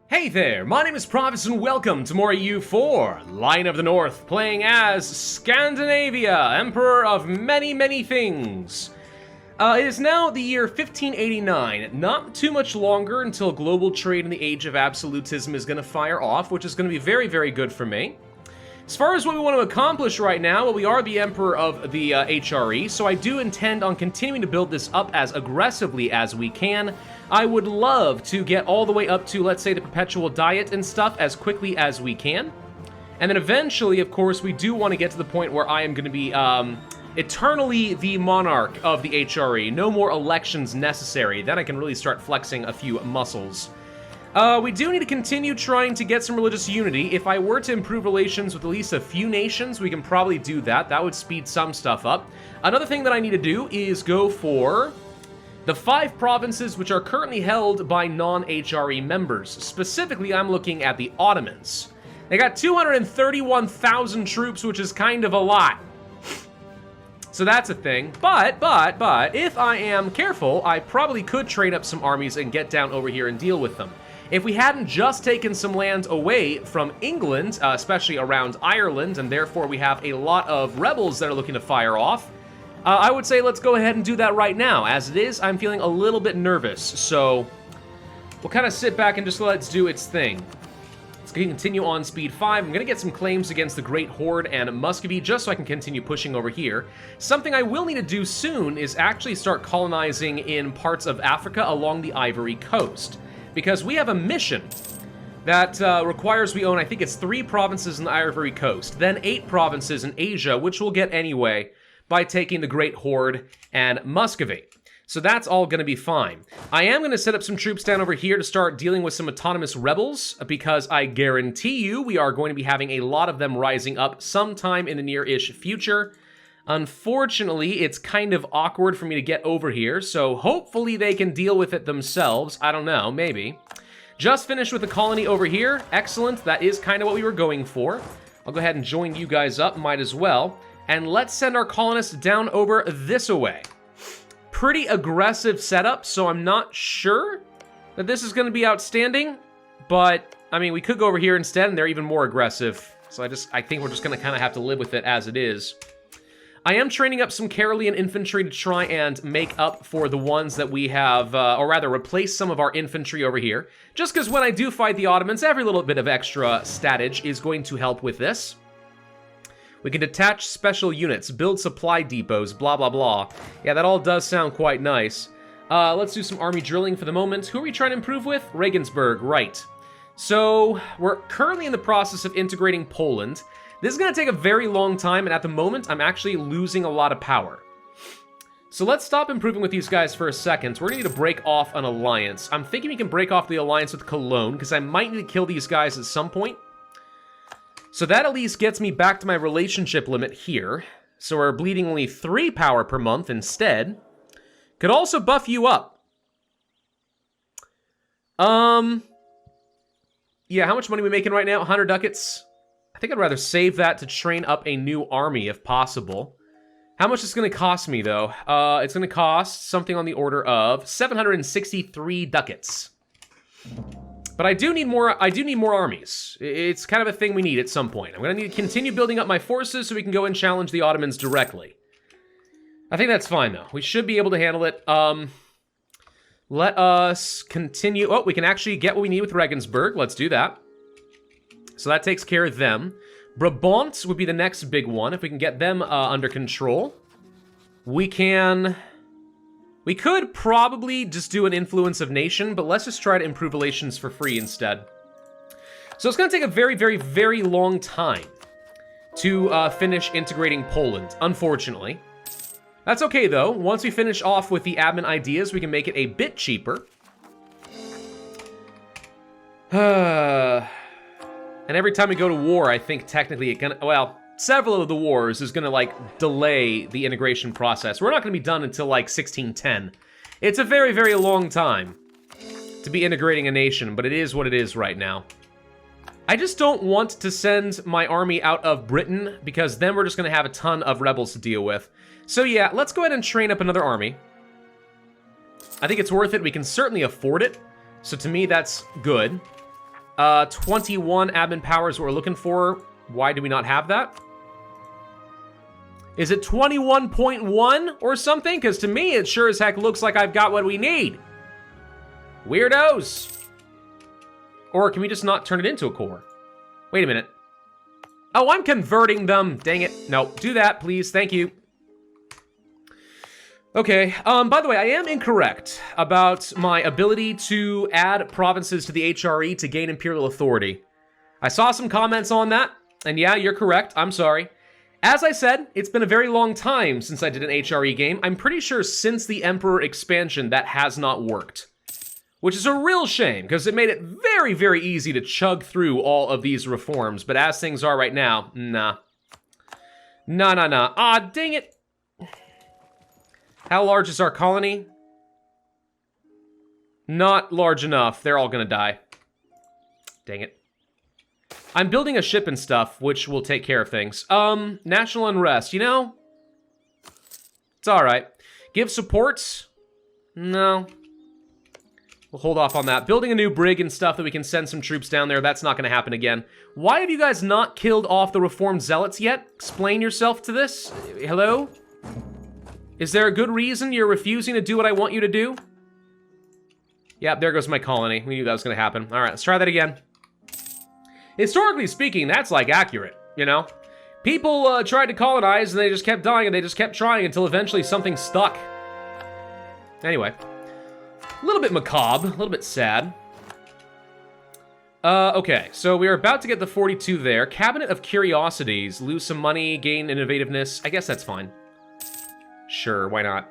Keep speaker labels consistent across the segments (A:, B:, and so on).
A: Hey there, my name is Pravus and welcome to more EU4, Lion of the North, playing as Scandinavia, Emperor of many things. It is now the year 1589, not too much longer until global trade in the age of absolutism is going to fire off, which is going to be very good for me. As far as what we want to accomplish right now, well, we are the Emperor of the HRE, so I do intend on continuing to build this up as aggressively as we can. I would love to get all the way up to, let's say, the perpetual diet and stuff as quickly as we can. And then eventually, of course, we do want to get to the point where I am going to be eternally the monarch of the HRE. No more elections necessary. Then I can really start flexing a few muscles. We do need to continue trying to get some religious unity. If I were to improve relations with at least a few nations, we can probably do that. That would speed some stuff up. Another thing that I need to do is go for the 5 provinces which are currently held by non-HRE members. Specifically, I'm looking at the Ottomans. They got 231,000 troops, which is kind of a lot. So that's a thing. But, if I am careful, I probably could train up some armies and get down over here and deal with them. If we hadn't just taken some land away from England, especially around Ireland, and therefore we have a lot of rebels that are looking to fire off, I would say let's go ahead and do that right now. As it is, I'm feeling a little bit nervous, so we'll kind of sit back and just let it do its thing. Let's continue on speed 5. I'm going to get some claims against the Great Horde and Muscovy just so I can continue pushing over here. Something I will need to do soon is actually start colonizing in parts of Africa along the Ivory Coast, because we have a mission that requires we own, I think it's 3 provinces in the Ivory Coast, then 8 provinces in Asia, which we'll get anyway by taking the Great Horde and Muscovy. So that's all going to be fine. I am going to set up some troops down over here to start dealing with some autonomous rebels, because I guarantee you we are going to be having a lot of them rising up sometime in the near-ish future. Unfortunately, it's kind of awkward for me to get over here, so hopefully they can deal with it themselves. I don't know, maybe. Just finished with the colony over here. Excellent, that is kind of what we were going for. I'll go ahead and join you guys up, might as well. And let's send our colonists down over this way. Pretty aggressive setup, so I'm not sure that this is going to be outstanding. But, I mean, we could go over here instead, and they're even more aggressive. So I think we're just going to kind of have to live with it as it is. I am training up some Karelian infantry to try and make up for the ones that we have, or rather replace some of our infantry over here. Just because when I do fight the Ottomans, every little bit of extra statage is going to help with this. We can detach special units, build supply depots, blah, blah, blah. Yeah, that all does sound quite nice. Let's do some army drilling for the moment. Who are we trying to improve with? Regensburg, right. So, we're currently in the process of integrating Poland. This is going to take a very long time, and at the moment, I'm actually losing a lot of power. So let's stop improving with these guys for a second. We're going to need to break off an alliance. I'm thinking we can break off the alliance with Cologne, because I might need to kill these guys at some point. So that at least gets me back to my relationship limit here. So we're bleeding only 3 power per month instead. Could also buff you up. Yeah, how much money are we making right now? 100 ducats? I think I'd rather save that to train up a new army if possible. How much is it going to cost me, though? It's going to cost something on the order of 763 ducats. But I do need more armies. It's kind of a thing we need at some point. I'm going to need to continue building up my forces so we can go and challenge the Ottomans directly. I think that's fine, though. We should be able to handle it. Let us continue. Oh, we can actually get what we need with Regensburg. Let's do that. So that takes care of them. Brabant would be the next big one. If we can get them under control. We could probably just do an influence of nation, but let's just try to improve relations for free instead. So it's going to take a very long time to finish integrating Poland, unfortunately. That's okay, though. Once we finish off with the admin ideas, we can make it a bit cheaper. And every time we go to war, I think technically it can... Well, several of the wars is going to, like, delay the integration process. We're not going to be done until, like, 1610. It's a very long time to be integrating a nation, but it is what it is right now. I just don't want to send my army out of Britain, because then we're just going to have a ton of rebels to deal with. So yeah, let's go ahead and train up another army. I think it's worth it. We can certainly afford it. So to me, that's good. 21 admin power is what we're looking for. Why do we not have that? Is it 21.1 or something? Because to me, it sure as heck looks like I've got what we need. Weirdos. Or can we just not turn it into a core? Wait a minute. Oh, I'm converting them. Dang it. No, do that, please. Thank you. Okay, by the way, I am incorrect about my ability to add provinces to the HRE to gain imperial authority. I saw some comments on that, and yeah, you're correct. I'm sorry. As I said, it's been a very long time since I did an HRE game. I'm pretty sure since the Emperor expansion that has not worked. Which is a real shame, because it made it very, very easy to chug through all of these reforms. But as things are right now, nah. Nah. Ah, dang it. How large is our colony? Not large enough. They're all gonna die. Dang it. I'm building a ship and stuff, which will take care of things. National unrest, you know? It's alright. Give support? No. We'll hold off on that. Building a new brig and stuff that we can send some troops down there, that's not gonna happen again. Why have you guys not killed off the reformed zealots yet? Explain yourself to this? Hello? Is there a good reason you're refusing to do what I want you to do? Yeah, there goes my colony. We knew that was gonna happen. Alright, let's try that again. Historically speaking, that's like accurate, you know? People tried to colonize and they just kept dying and they just kept trying until eventually something stuck. Anyway. A little bit macabre, a little bit sad. Okay, so we are about to get the 42 there. Cabinet of Curiosities. Lose some money, gain innovativeness. I guess that's fine. Sure, why not?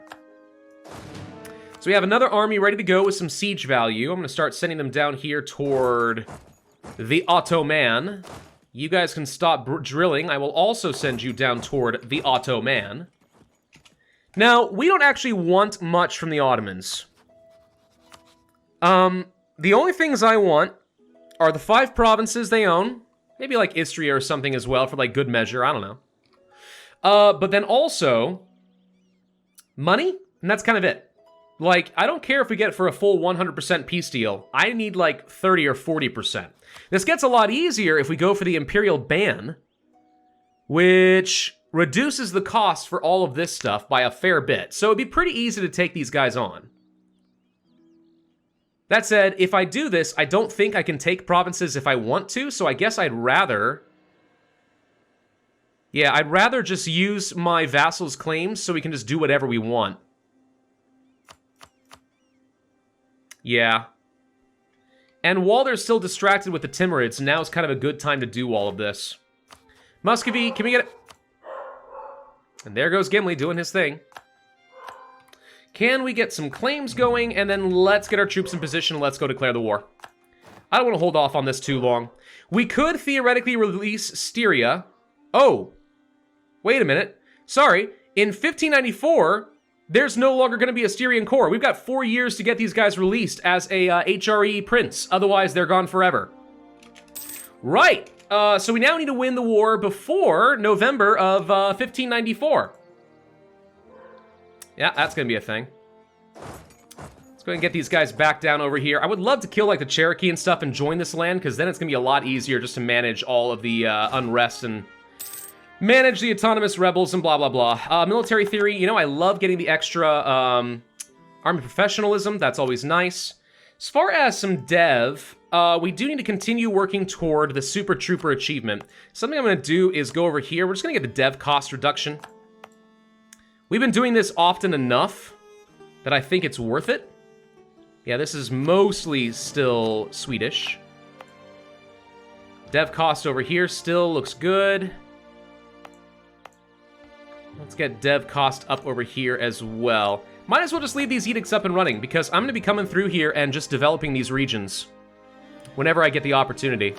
A: So we have another army ready to go with some siege value. I'm going to start sending them down here toward the Ottoman. You guys can stop drilling. I will also send you down toward the Ottoman. Now, we don't actually want much from the Ottomans. The only things I want are the 5 provinces they own. Maybe like Istria or something as well for like good measure, I don't know. But then also money, and that's kind of it. Like, I don't care if we get it for a full 100% peace deal. I need like 30 or 40%. This gets a lot easier if we go for the Imperial ban, which reduces the cost for all of this stuff by a fair bit. So it'd be pretty easy to take these guys on. That said, if I do this, I don't think I can take provinces if I want to, so I guess I'd rather... Yeah, I'd rather just use my vassals' claims so we can just do whatever we want. Yeah. And while they're still distracted with the Timurids, now is kind of a good time to do all of this. Muscovy, can we get it? And there goes Gimli doing his thing. Can we get some claims going, and then let's get our troops in position and let's go declare the war. I don't want to hold off on this too long. We could theoretically release Styria. Oh, wait a minute. Sorry, in 1594, there's no longer going to be a Styrian core. We've got 4 years to get these guys released as a HRE prince. Otherwise, they're gone forever. Right, so we now need to win the war before November of 1594. Yeah, that's gonna be a thing. Let's go ahead and get these guys back down over here. I would love to kill, like, the Cherokee and stuff and join this land, because then it's gonna be a lot easier just to manage all of the unrest and manage the autonomous rebels and blah, blah, blah. Military theory, you know, I love getting the extra army professionalism. That's always nice. As far as some dev, we do need to continue working toward the Super Trooper achievement. Something I'm gonna do is go over here. We're just gonna get the dev cost reduction. We've been doing this often enough that I think it's worth it. Yeah, this is mostly still Swedish. Dev cost over here still looks good. Let's get dev cost up over here as well. Might as well just leave these edicts up and running, because I'm going to be coming through here and just developing these regions whenever I get the opportunity.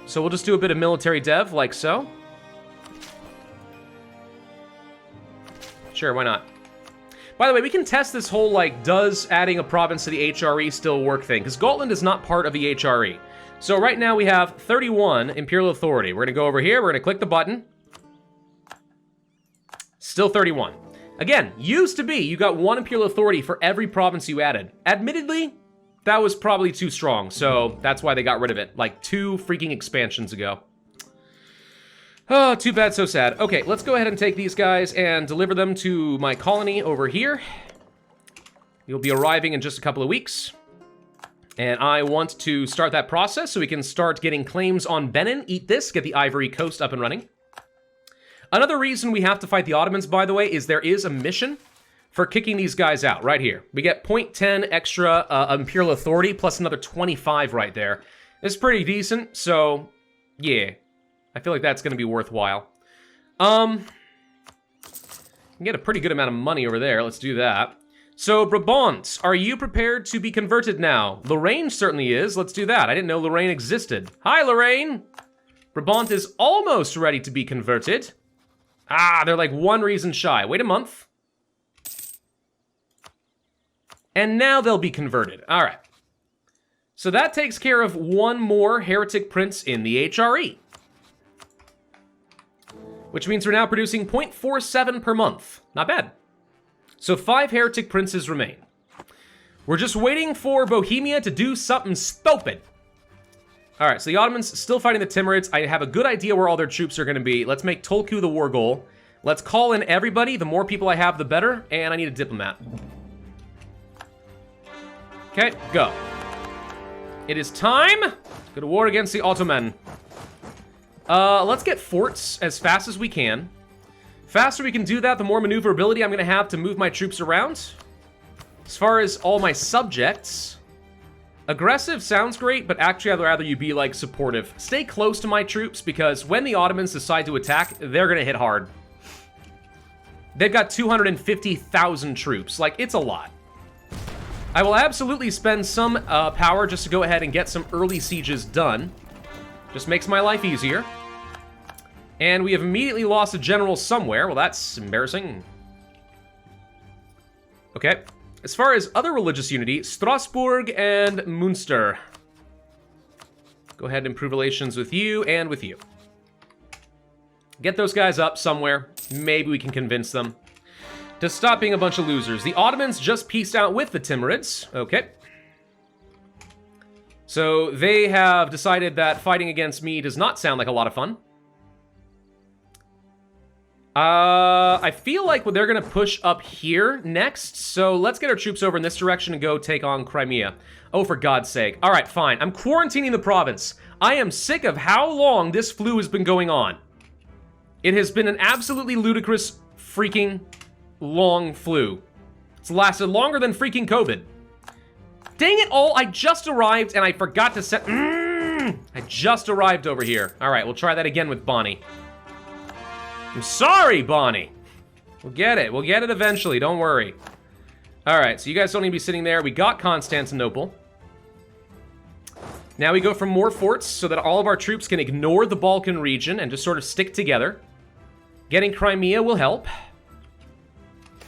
A: So we'll just do a bit of military dev, like so. Sure, why not? By the way, we can test this whole, like, does adding a province to the HRE still work thing, because Gotland is not part of the HRE. So right now we have 31 Imperial Authority. We're going to go over here, we're going to click the button. Still 31. Again, used to be you got 1 Imperial Authority for every province you added. Admittedly, that was probably too strong, so that's why they got rid of it, like 2 freaking expansions ago. Oh, too bad, so sad. Okay, let's go ahead and take these guys and deliver them to my colony over here. You'll be arriving in just a couple of weeks. And I want to start that process so we can start getting claims on Benin. Eat this, get the Ivory Coast up and running. Another reason we have to fight the Ottomans, by the way, is there is a mission for kicking these guys out right here. We get 0.10 extra Imperial Authority plus another 25 right there. It's pretty decent, so yeah. I feel like that's going to be worthwhile. Can get a pretty good amount of money over there. Let's do that. So, Brabant, are you prepared to be converted now? Lorraine certainly is. Let's do that. I didn't know Lorraine existed. Hi, Lorraine! Brabant is almost ready to be converted. Ah, they're like 1 reason shy. Wait a month. And now they'll be converted. All right. So that takes care of 1 more heretic prince in the HRE. Which means we're now producing 0.47 per month. Not bad. So 5 heretic princes remain. We're just waiting for Bohemia to do something stupid. All right, so the Ottomans still fighting the Timurids. I have a good idea where all their troops are going to be. Let's make Tolku the war goal. Let's call in everybody. The more people I have, the better. And I need a diplomat. Okay, go. It is time to go to war against the Ottoman. Let's get forts as fast as we can. Faster we can do that, the more maneuverability I'm going to have to move my troops around. As far as all my subjects, aggressive sounds great, but actually I'd rather you be, like, supportive. Stay close to my troops, because when the Ottomans decide to attack, they're going to hit hard. They've got 250,000 troops. Like, it's a lot. I will absolutely spend some power just to go ahead and get some early sieges done. Just makes my life easier. And we have immediately lost a general somewhere. Well, that's embarrassing. Okay. As far as other religious unity, Strasbourg and Münster. Go ahead and improve relations with you and with you. Get those guys up somewhere. Maybe we can convince them to stop being a bunch of losers. The Ottomans just peaced out with the Timurids. Okay. So they have decided that fighting against me does not sound like a lot of fun. I feel like they're going to push up here next, so let's get our troops over in this direction and go take on Crimea. Oh, for God's sake. All right, fine. I'm quarantining the province. I am sick of how long this flu has been going on. It has been an absolutely ludicrous freaking long flu. It's lasted longer than freaking COVID. Dang it all, I just arrived and I forgot to set... I just arrived over here. All right, we'll try that again with Bonnie. I'm sorry, Bonnie. We'll get it. We'll get it eventually. Don't worry. All right, so you guys don't need to be sitting there. We got Constantinople. Now we go for more forts so that all of our troops can ignore the Balkan region and just sort of stick together. Getting Crimea will help.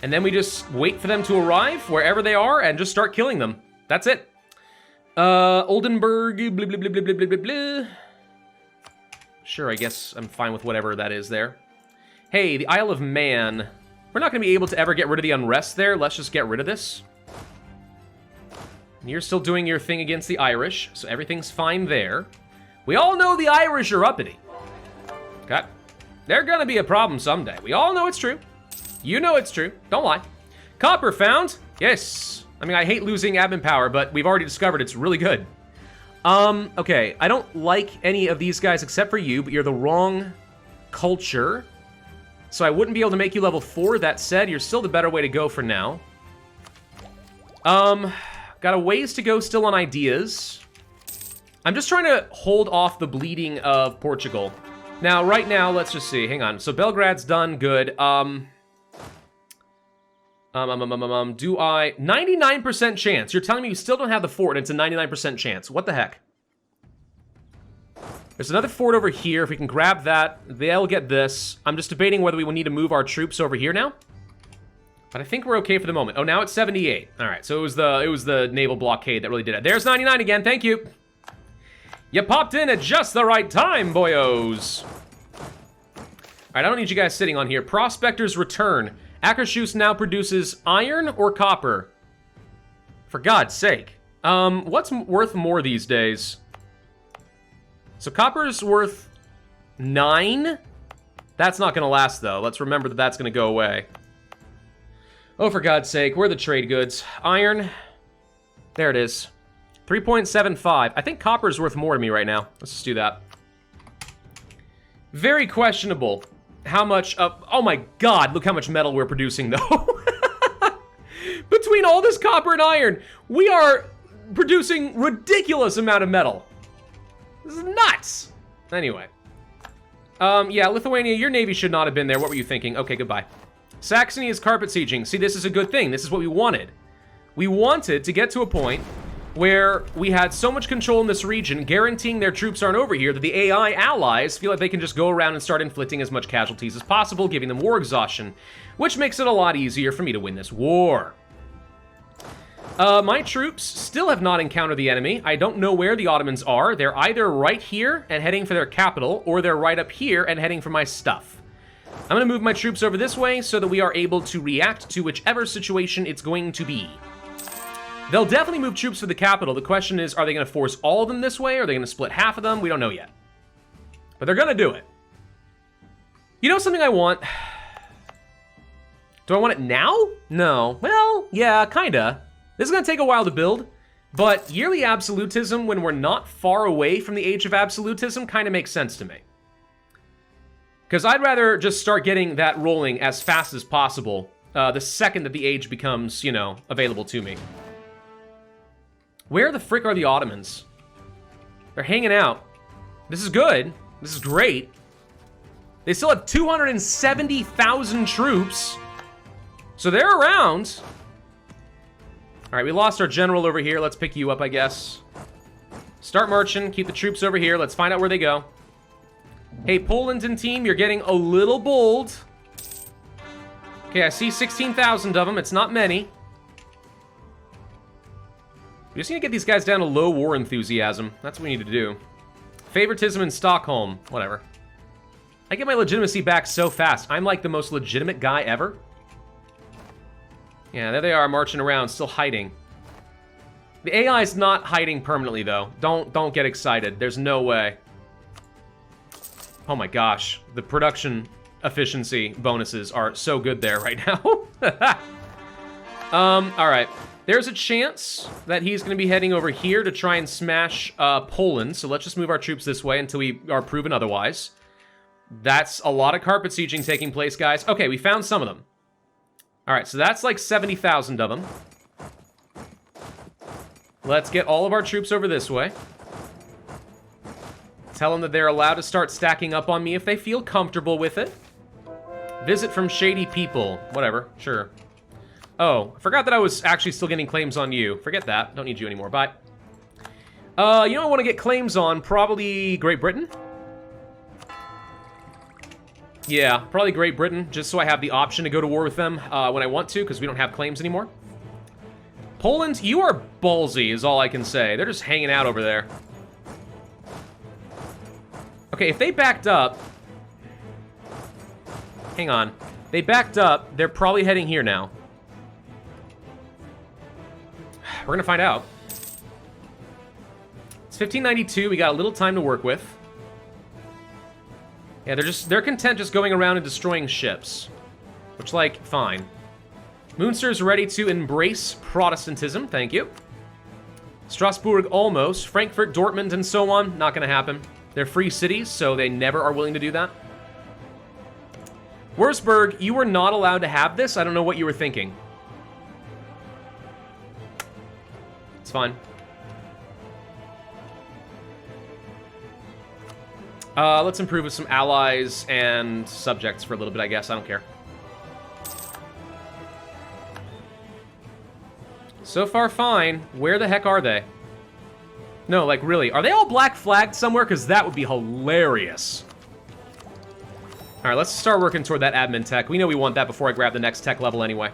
A: And then we just wait for them to arrive wherever they are and just start killing them. That's it. Oldenburg, blah, blah, blah, blah, blah, blah, blah. Sure, I guess I'm fine with whatever that is there. Hey, the Isle of Man. We're not going to be able to ever get rid of the unrest there. Let's just get rid of this. You're still doing your thing against the Irish, so everything's fine there. We all know the Irish are uppity. Okay. They're going to be a problem someday. We all know it's true. You know it's true. Don't lie. Copper found. Yes. I mean, I hate losing admin power, but we've already discovered it's really good. Okay. I don't like any of these guys except for you, but you're the wrong culture. So I wouldn't be able to make you level 4. That said, you're still the better way to go for now. Got a ways to go still on ideas. I'm just trying to hold off the bleeding of Portugal. Now, right now, let's just see. Hang on. So Belgrade's done. Good. Do I... 99% chance. You're telling me you still don't have the fort and it's a 99% chance. What the heck? There's another fort over here. If we can grab that, they'll get this. I'm just debating whether we will need to move our troops over here now. But I think we're okay for the moment. Oh, now it's 78. All right, so it was the naval blockade that really did it. There's 99 again. Thank you. You popped in at just the right time, boyos. All right, I don't need you guys sitting on here. Prospectors return. Akershus now produces iron or copper. For God's sake. What's worth more these days? So copper's worth 9? That's not gonna last, though. Let's remember that that's gonna go away. Oh, for God's sake, where are the trade goods? Iron. There it is. 3.75. I think copper's worth more to me right now. Let's just do that. Very questionable how much of... Oh my God, look how much metal we're producing, though. Between all this copper and iron, we are producing ridiculous amount of metal. This is nuts. Anyway. Yeah, Lithuania, your navy should not have been there. What were you thinking? Okay, goodbye. Saxony is carpet sieging. See, this is a good thing. This is what we wanted. We wanted to get to a point where we had so much control in this region, guaranteeing their troops aren't over here, that the AI allies feel like they can just go around and start inflicting as much casualties as possible, giving them war exhaustion, which makes it a lot easier for me to win this war. My troops still have not encountered the enemy. I don't know where the Ottomans are. They're either right here and heading for their capital, or they're right up here and heading for my stuff. I'm going to move my troops over this way so that we are able to react to whichever situation it's going to be. They'll definitely move troops for the capital. The question is, are they going to force all of them this way? Or are they going to split half of them? We don't know yet. But they're going to do it. You know something I want? Do I want it now? No. Well, yeah, kinda. This is going to take a while to build, but yearly absolutism, when we're not far away from the age of absolutism, kind of makes sense to me. Because I'd rather just start getting that rolling as fast as possible the second that the age becomes, you know, available to me. Where the frick are the Ottomans? They're hanging out. This is good. This is great. They still have 270,000 troops. So they're around. All right, we lost our general over here. Let's pick you up, I guess. Start marching. Keep the troops over here. Let's find out where they go. Hey, Poland and team, you're getting a little bold. Okay, I see 16,000 of them. It's not many. We just need to get these guys down to low war enthusiasm. That's what we need to do. Favoritism in Stockholm. Whatever. I get my legitimacy back so fast. I'm like the most legitimate guy ever. Yeah, there they are, marching around, still hiding. The AI is not hiding permanently, though. Don't get excited. There's no way. Oh my gosh, the production efficiency bonuses are so good there right now. All right. There's a chance that he's going to be heading over here to try and smash Poland. So let's just move our troops this way until we are proven otherwise. That's a lot of carpet sieging taking place, guys. Okay, we found some of them. All right, so that's like 70,000 of them. Let's get all of our troops over this way. Tell them that they're allowed to start stacking up on me if they feel comfortable with it. Visit from shady people. Whatever, sure. Oh, I forgot that I was actually still getting claims on you. Forget that. Don't need you anymore. Bye. You know I want to get claims on? Probably Great Britain. Yeah, probably Great Britain, just so I have the option to go to war with them when I want to, because we don't have claims anymore. Poland, you are ballsy, is all I can say. They're just hanging out over there. Okay, if they backed up... Hang on. They backed up, they're probably heading here now. We're gonna find out. It's 1592, we got a little time to work with. Yeah, they're content just going around and destroying ships. Which, like, fine. Munster's ready to embrace Protestantism, thank you. Strasbourg almost. Frankfurt, Dortmund, and so on, not gonna happen. They're free cities, so they never are willing to do that. Wurzburg, you were not allowed to have this. I don't know what you were thinking. It's fine. Let's improve with some allies and subjects for a little bit, I guess. I don't care. So far, fine. Where the heck are they? No, like, really. Are they all black flagged somewhere? Because that would be hilarious. All right, let's start working toward that admin tech. We know we want that before I grab the next tech level anyway.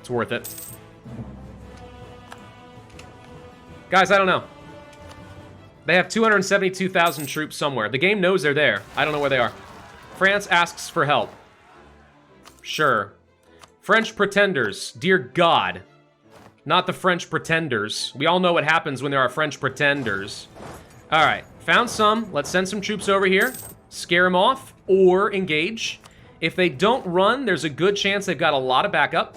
A: It's worth it. Guys, I don't know. They have 272,000 troops somewhere. The game knows they're there. I don't know where they are. France asks for help. Sure. French pretenders. Dear God. Not the French pretenders. We all know what happens when there are French pretenders. All right, found some. Let's send some troops over here. Scare them off or engage. If they don't run, there's a good chance they've got a lot of backup.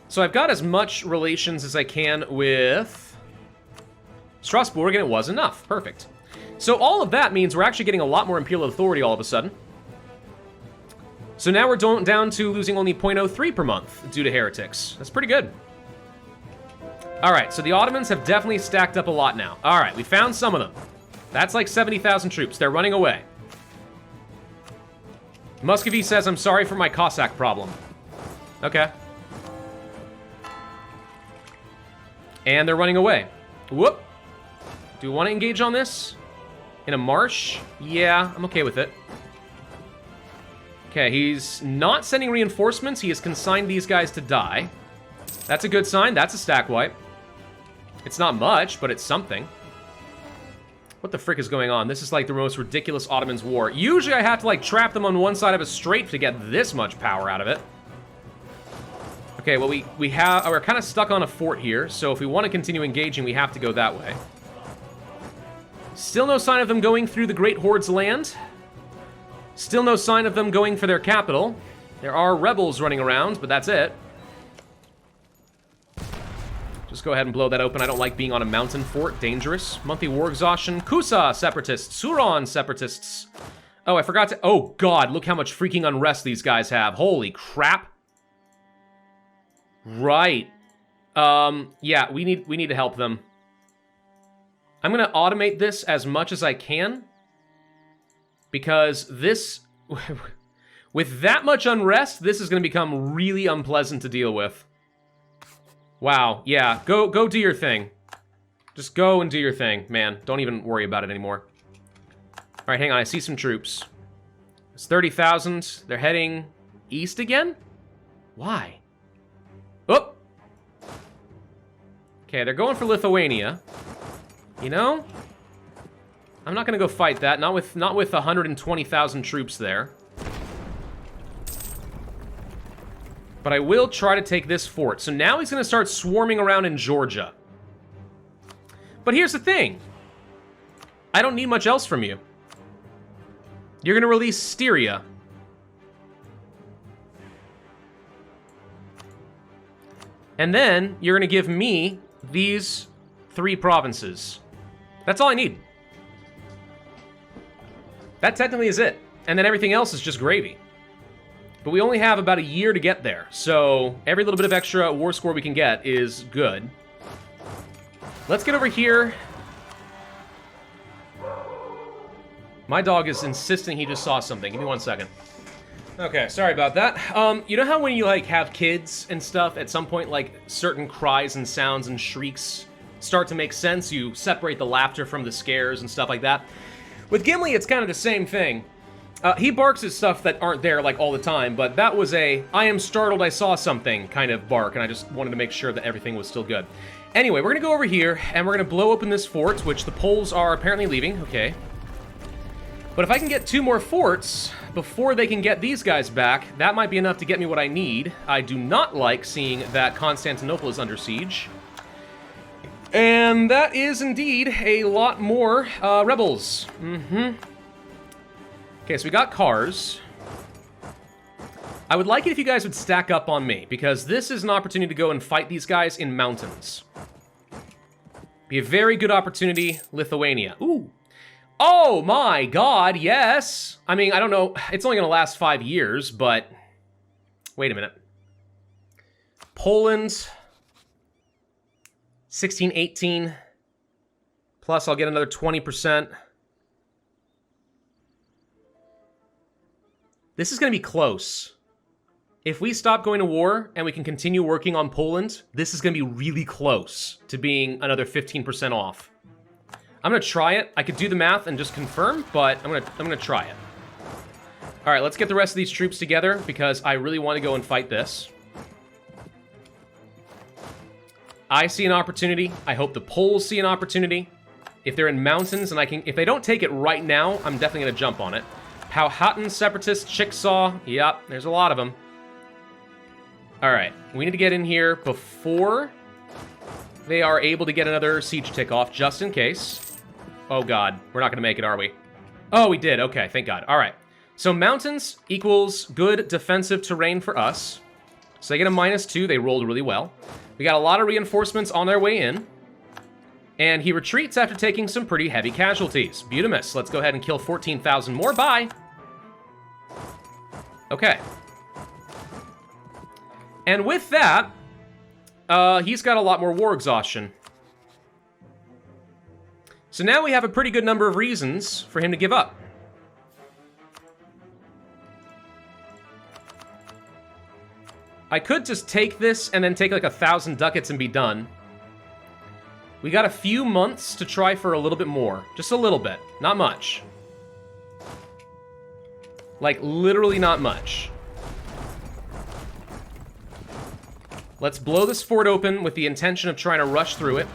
A: So I've got as much relations as I can with Strasbourg, and it was enough. Perfect. So all of that means we're actually getting a lot more Imperial Authority all of a sudden. So now we're down to losing only 0.03 per month due to heretics. That's pretty good. All right, so the Ottomans have definitely stacked up a lot now. All right, we found some of them. That's like 70,000 troops. They're running away. Muscovy says, I'm sorry for my Cossack problem. Okay. And they're running away. Whoop. Do we want to engage on this? In a marsh? Yeah, I'm okay with it. Okay, he's not sending reinforcements. He has consigned these guys to die. That's a good sign. That's a stack wipe. It's not much, but it's something. What the frick is going on? This is like the most ridiculous Ottomans war. Usually I have to like trap them on one side of a strait to get this much power out of it. Okay, well we're kind of stuck on a fort here, so if we want to continue engaging, we have to go that way. Still no sign of them going through the Great Horde's land. Still no sign of them going for their capital. There are rebels running around, but that's it. Just go ahead and blow that open. I don't like being on a mountain fort. Dangerous. Monthly war exhaustion. Kusa separatists. Suron separatists. Oh, I forgot to... Oh, God. Look how much freaking unrest these guys have. Holy crap. Right. Yeah, we need to help them. I'm going to automate this as much as I can. Because this... with that much unrest, this is going to become really unpleasant to deal with. Wow, yeah, go do your thing. Just go and do your thing, man. Don't even worry about it anymore. All right, hang on, I see some troops. It's 30,000. They're heading east again? Why? Oh! Okay, they're going for Lithuania. You know? I'm not gonna go fight that, not with 120,000 troops there. But I will try to take this fort. So now he's going to start swarming around in Georgia. But here's the thing. I don't need much else from you. You're going to release Styria. And then you're going to give me these 3 provinces. That's all I need. That technically is it. And then everything else is just gravy. But we only have about a year to get there, so every little bit of extra war score we can get is good. Let's get over here. My dog is insisting he just saw something. Give me 1 second. Okay, sorry about that. You know how when you, like, have kids and stuff, at some point, like, certain cries and sounds and shrieks start to make sense? You separate the laughter from the scares and stuff like that. With Gimli, it's kind of the same thing. He barks at stuff that aren't there, like, all the time, but that was a, I am startled I saw something kind of bark, and I just wanted to make sure that everything was still good. Anyway, we're gonna go over here, and we're gonna blow open this fort, which the Poles are apparently leaving, okay. But if I can get 2 more forts before they can get these guys back, that might be enough to get me what I need. I do not like seeing that Constantinople is under siege. And that is indeed a lot more rebels. Okay, so we got cars. I would like it if you guys would stack up on me, because this is an opportunity to go and fight these guys in mountains. Be a very good opportunity, Lithuania. Ooh. Oh my god, yes! I mean, I don't know, it's only gonna last 5 years, but... Wait a minute. Poland... 16, 18... Plus I'll get another 20%. This is going to be close. If we stop going to war and we can continue working on Poland, this is going to be really close to being another 15% off. I'm going to try it. I could do the math and just confirm, but I'm going to try it. All right, let's get the rest of these troops together because I really want to go and fight this. I see an opportunity. I hope the Poles see an opportunity. If they're in mountains and if they don't take it right now, I'm definitely going to jump on it. Powhatan, Separatists, Chickasaw. Yep, there's a lot of them. Alright, we need to get in here before they are able to get another siege tick off, just in case. Oh god, we're not going to make it, are we? Oh, we did. Okay, thank god. Alright, so mountains equals good defensive terrain for us. So they get a -2, they rolled really well. We got a lot of reinforcements on their way in. And he retreats after taking some pretty heavy casualties. Beautimus, let's go ahead and kill 14,000 more. Bye! Okay. And with that, he's got a lot more war exhaustion. So now we have a pretty good number of reasons for him to give up. I could just take this and then take like 1,000 ducats and be done. We got a few months to try for a little bit more. Just a little bit. Not much. Like, literally not much. Let's blow this fort open with the intention of trying to rush through it.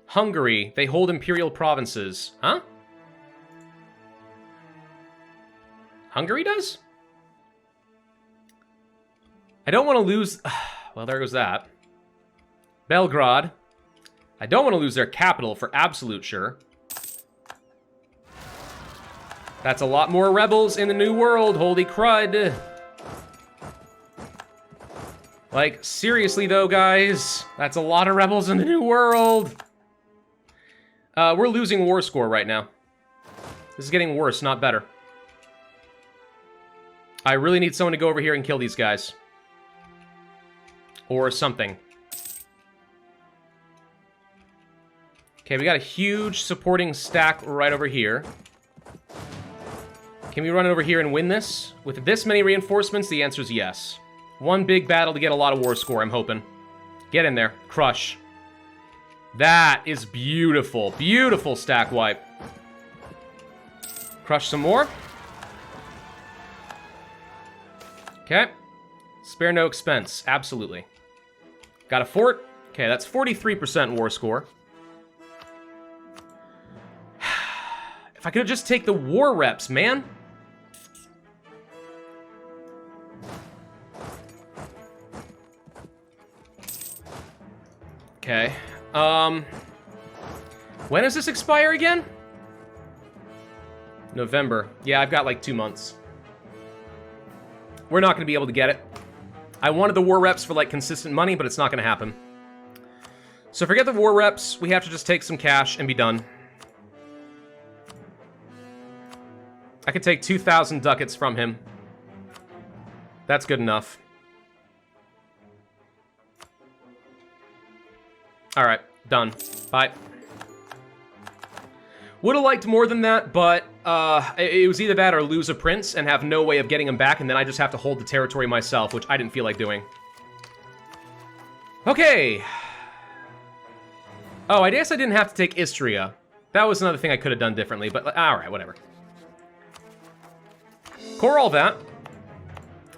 A: Hungary. They hold imperial provinces. Huh? Hungary does? I don't want to lose... Well, there goes that. Belgrade. I don't want to lose their capital for absolute sure. That's a lot more rebels in the New World, holy crud. Like, seriously though, guys. That's a lot of rebels in the New World. We're losing war score right now. This is getting worse, not better. I really need someone to go over here and kill these guys. Or something. Okay, we got a huge supporting stack right over here. Can we run it over here and win this? With this many reinforcements, the answer is yes. One big battle to get a lot of war score, I'm hoping. Get in there. Crush. That is beautiful. Beautiful stack wipe. Crush some more. Okay. Spare no expense. Absolutely. Got a fort. Okay, that's 43% war score. If I could just take the war reps, man. Okay. When does this expire again? November. Yeah, I've got like 2 months. We're not going to be able to get it. I wanted the war reps for like consistent money, but it's not going to happen. So forget the war reps. We have to just take some cash and be done. I could take 2,000 ducats from him. That's good enough. Alright, done. Bye. Would have liked more than that, but it was either that or lose a prince and have no way of getting him back, and then I just have to hold the territory myself, which I didn't feel like doing. Okay. Oh, I guess I didn't have to take Istria. That was another thing I could have done differently, but alright, whatever. Core all that.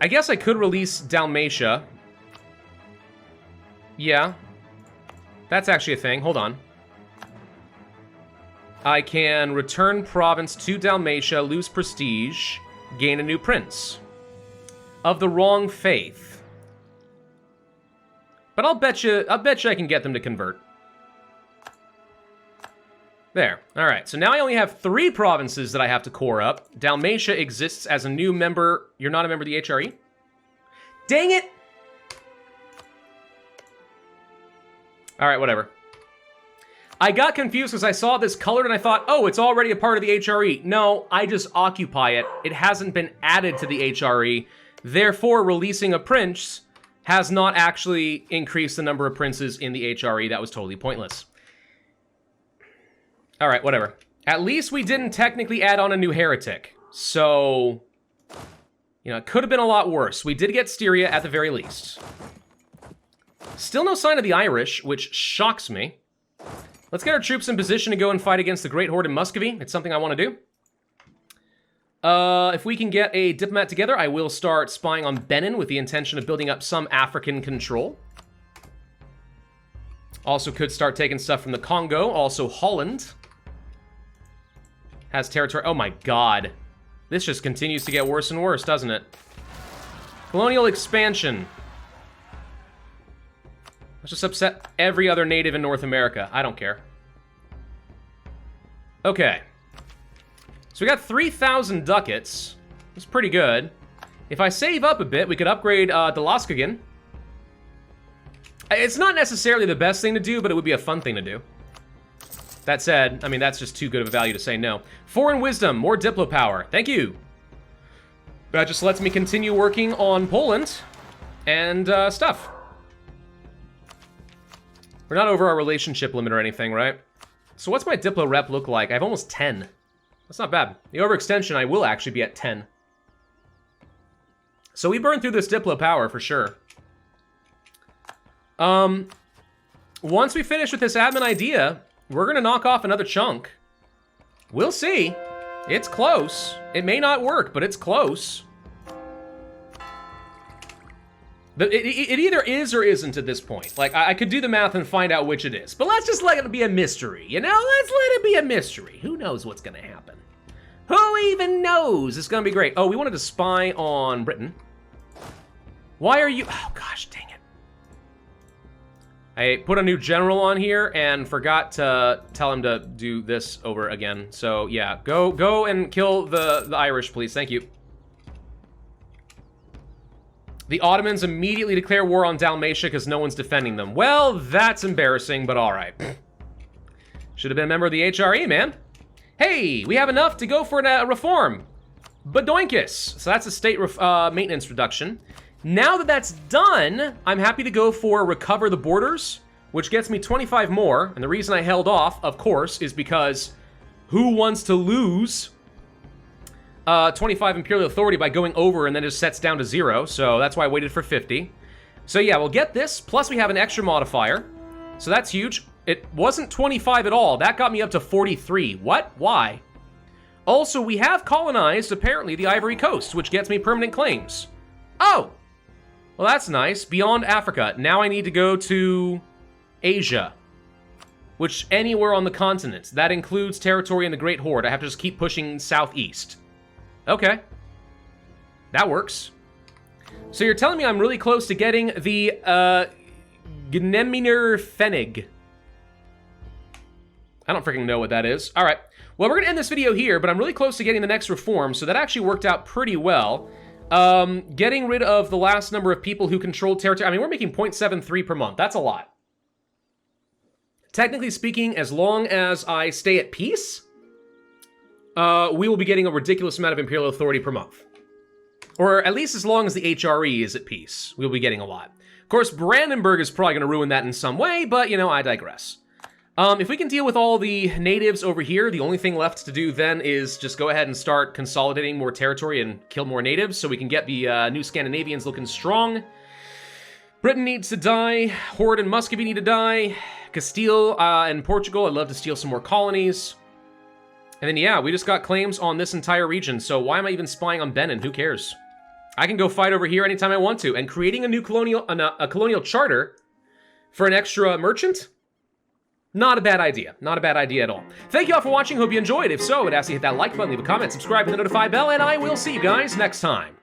A: I guess I could release Dalmatia. Yeah. That's actually a thing. Hold on. I can return province to Dalmatia, lose prestige, gain a new prince. Of the wrong faith. But I'll bet you I can get them to convert. There. Alright, so now I only have 3 provinces that I have to core up. Dalmatia exists as a new member. You're not a member of the HRE? Dang it! Alright, whatever. I got confused because I saw this colored and I thought, oh, it's already a part of the HRE. No, I just occupy it. It hasn't been added to the HRE. Therefore, releasing a prince has not actually increased the number of princes in the HRE. That was totally pointless. Alright, whatever. At least we didn't technically add on a new heretic. So, you know, it could have been a lot worse. We did get Styria at the very least. Still no sign of the Irish, which shocks me. Let's get our troops in position to go and fight against the Great Horde in Muscovy. It's something I want to do. If we can get a diplomat together, I will start spying on Benin with the intention of building up some African control. Also could start taking stuff from the Congo. Also Holland has territory. Oh my god. This just continues to get worse and worse, doesn't it? Colonial expansion. Let's just upset every other native in North America. I don't care. Okay. So we got 3,000 ducats. That's pretty good. If I save up a bit, we could upgrade Dalaskagan. It's not necessarily the best thing to do, but it would be a fun thing to do. That said, I mean, that's just too good of a value to say no. Foreign wisdom, more diplo power. Thank you. That just lets me continue working on Poland and stuff. We're not over our relationship limit or anything, right? So what's my diplo rep look like? I have almost 10. That's not bad. The overextension, I will actually be at 10. So we burn through this diplo power for sure. Once we finish with this admin idea, we're gonna knock off another chunk. We'll see. It's close. It may not work, but it's close. It either is or isn't at this point. Like, I could do the math and find out which it is. But let's just let it be a mystery, you know? Let's let it be a mystery. Who knows what's gonna happen? Who even knows? It's gonna be great. Oh, we wanted to spy on Britain. Why are you... Oh, gosh, dang it. I put a new general on here and forgot to tell him to do this over again. So, yeah, go and kill the Irish, please. Thank you. The Ottomans immediately declare war on Dalmatia because no one's defending them. Well, that's embarrassing, but all right. Should have been a member of the HRE, man. Hey, we have enough to go for a reform. Badoinkus. So that's a state maintenance reduction. Now that that's done, I'm happy to go for recover the borders, which gets me 25 more. And the reason I held off, of course, is because who wants to lose 25 imperial authority by going over and then it just sets down to 0. So that's why I waited for 50. So yeah, we'll get this. Plus we have an extra modifier. So that's huge. It wasn't 25 at all. That got me up to 43. What? Why? Also, we have colonized, apparently, the Ivory Coast, which gets me permanent claims. Oh! Well, that's nice. Beyond Africa. Now I need to go to Asia. Which, anywhere on the continent. That includes territory in the Great Horde. I have to just keep pushing southeast. Okay. That works. So you're telling me I'm really close to getting the, Gneminer Fenig. I don't freaking know what that is. All right. Well, we're going to end this video here, but I'm really close to getting the next reform, so that actually worked out pretty well. Getting rid of the last number of people who controlled territory. I mean, we're making 0.73 per month. That's a lot. Technically speaking, as long as I stay at peace, we will be getting a ridiculous amount of imperial authority per month. Or at least as long as the HRE is at peace, we'll be getting a lot. Of course, Brandenburg is probably going to ruin that in some way, but, you know, I digress. If we can deal with all the natives over here, the only thing left to do then is just go ahead and start consolidating more territory and kill more natives so we can get the new Scandinavians looking strong. Britain needs to die. Horde and Muscovy need to die. Castile and Portugal, I'd love to steal some more colonies. And then, yeah, we just got claims on this entire region, so why am I even spying on Benin? Who cares? I can go fight over here anytime I want to. And creating a new colonial, a colonial charter for an extra merchant? Not a bad idea. Not a bad idea at all. Thank you all for watching. Hope you enjoyed. If so, I'd ask you to hit that like button, leave a comment, subscribe, and the notify bell, and I will see you guys next time.